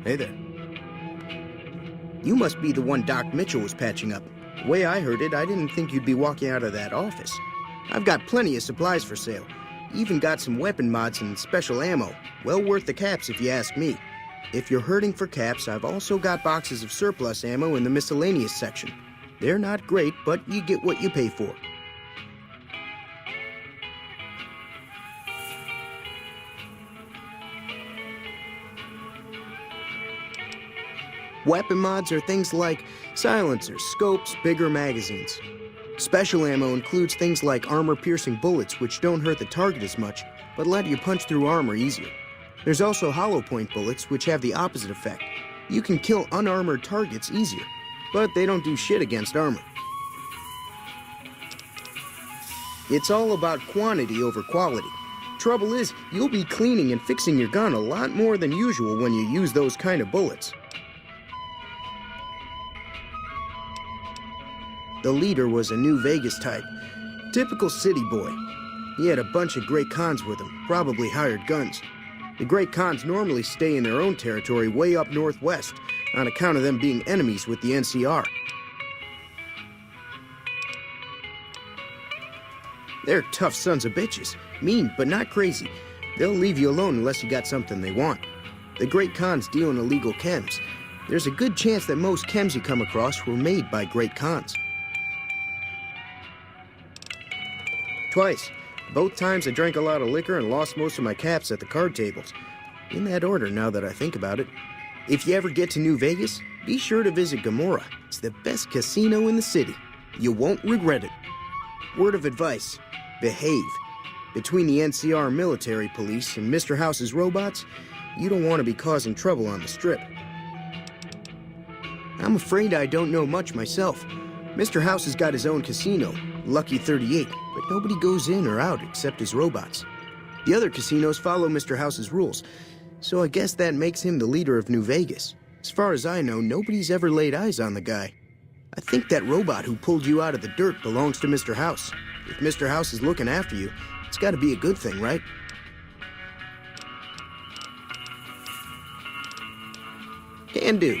Hey there. You must be the one Doc Mitchell was patching up. The way I heard it, I didn't think you'd be walking out of that office. I've got plenty of supplies for sale. Even got some weapon mods and special ammo. Well worth the caps if you ask me. If you're hurting for caps, I've also got boxes of surplus ammo in the miscellaneous section. They're not great, but you get what you pay for. Weapon mods are things like silencers, scopes, bigger magazines. Special ammo includes things like armor-piercing bullets, which don't hurt the target as much, but let you punch through armor easier. There's also hollow point bullets, which have the opposite effect. You can kill unarmored targets easier, but they don't do shit against armor. It's all about quantity over quality. Trouble is, you'll be cleaning and fixing your gun a lot more than usual when you use those kind of bullets. The leader was a New Vegas type. Typical city boy. He had a bunch of Great Khans with him, probably hired guns. The Great Khans normally stay in their own territory way up northwest, on account of them being enemies with the NCR. They're tough sons of bitches. Mean, but not crazy. They'll leave you alone unless you got something they want. The Great Khans deal in illegal chems. There's a good chance that most chems you come across were made by Great Khans. Twice. Both times I drank a lot of liquor and lost most of my caps at the card tables. In that order, now that I think about it. If you ever get to New Vegas, be sure to visit Gomorrah. It's the best casino in the city. You won't regret it. Word of advice, behave. Between the NCR military police and Mr. House's robots, you don't want to be causing trouble on the Strip. I'm afraid I don't know much myself. Mr. House has got his own casino, Lucky 38, but nobody goes in or out except his robots. The other casinos follow Mr. House's rules, so I guess that makes him the leader of New Vegas. As far as I know, nobody's ever laid eyes on the guy. I think that robot who pulled you out of the dirt belongs to Mr. House. If Mr. House is looking after you, it's got to be a good thing, right? Can do.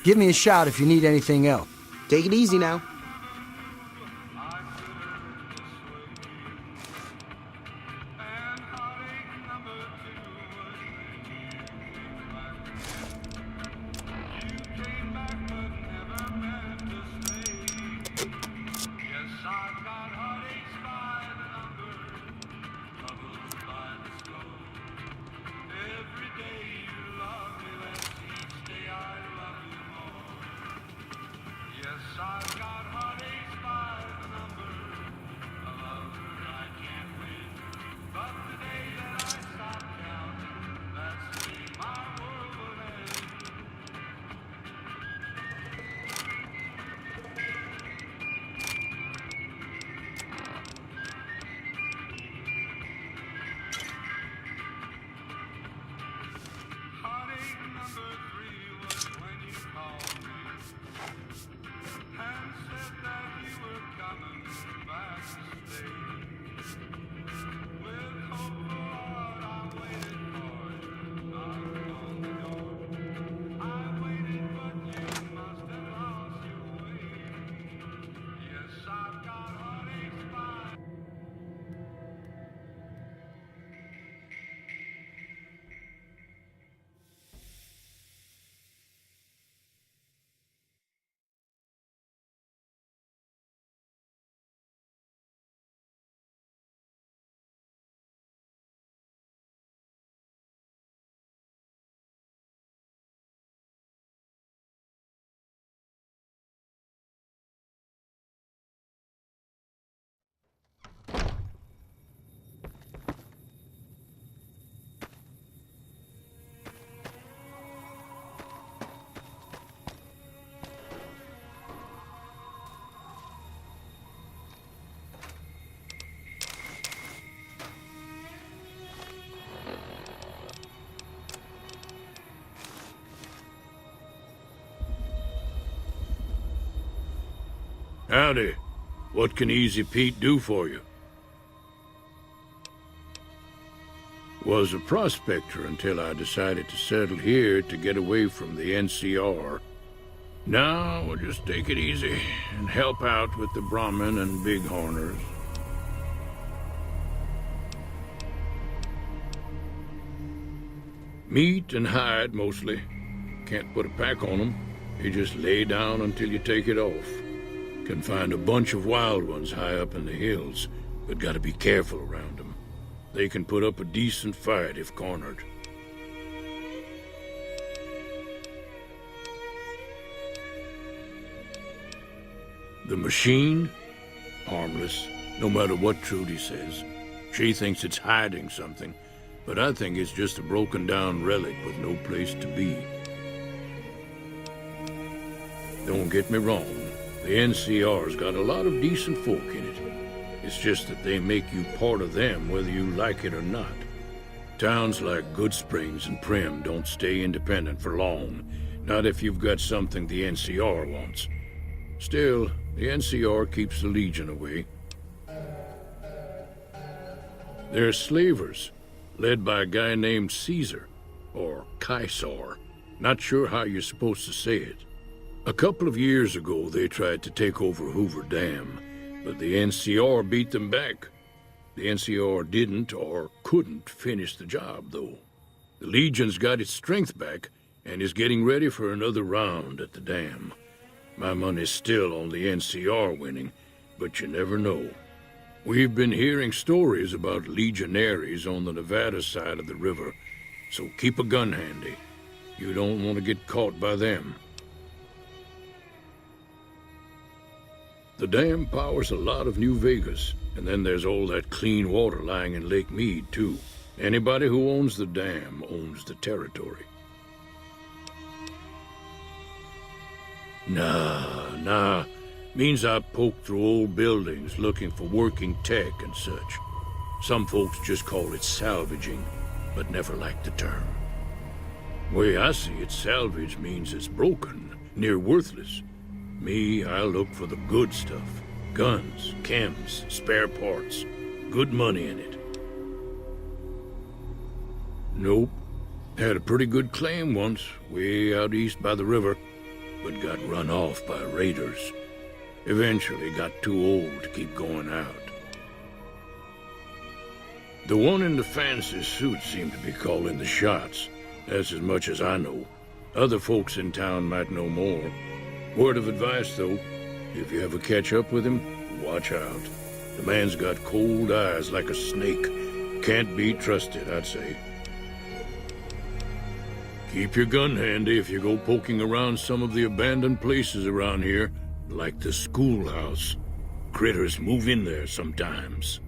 Give me a shout if you need anything else. Take it easy now. Howdy. What can Easy Pete do for you? Was a prospector until I decided to settle here to get away from the NCR. Now we'll just take it easy and help out with the Brahmin and Bighorners. Meat and hide, mostly. Can't put a pack on them. You just lay down until you take it off. Can find a bunch of wild ones high up in the hills, but gotta be careful around them. They can put up a decent fight if cornered. The machine? Harmless, no matter what Trudy says. She thinks it's hiding something, but I think it's just a broken down relic with no place to be. Don't get me wrong. The NCR's got a lot of decent folk in it. It's just that they make you part of them whether you like it or not. Towns like Goodsprings and Prim don't stay independent for long, not if you've got something the NCR wants. Still, the NCR keeps the Legion away. They're slavers, led by a guy named Caesar, or Caesar. Not sure how you're supposed to say it. A couple of years ago, they tried to take over Hoover Dam, but the NCR beat them back. The NCR didn't or couldn't finish the job, though. The Legion's got its strength back and is getting ready for another round at the dam. My money's still on the NCR winning, but you never know. We've been hearing stories about legionaries on the Nevada side of the river, so keep a gun handy. You don't want to get caught by them. The dam powers a lot of New Vegas, and then there's all that clean water lying in Lake Mead, too. Anybody who owns the dam owns the territory. Nah. Means I poke through old buildings looking for working tech and such. Some folks just call it salvaging, but never liked the term. Way I see it, salvage means it's broken, near worthless. Me, I look for the good stuff. Guns, chems, spare parts. Good money in it. Nope. Had a pretty good claim once, way out east by the river, but got run off by raiders. Eventually got too old to keep going out. The one in the fancy suit seemed to be calling the shots. That's as much as I know. Other folks in town might know more. Word of advice, though, if you ever catch up with him, watch out. The man's got cold eyes like a snake. Can't be trusted, I'd say. Keep your gun handy if you go poking around some of the abandoned places around here, like the schoolhouse. Critters move in there sometimes.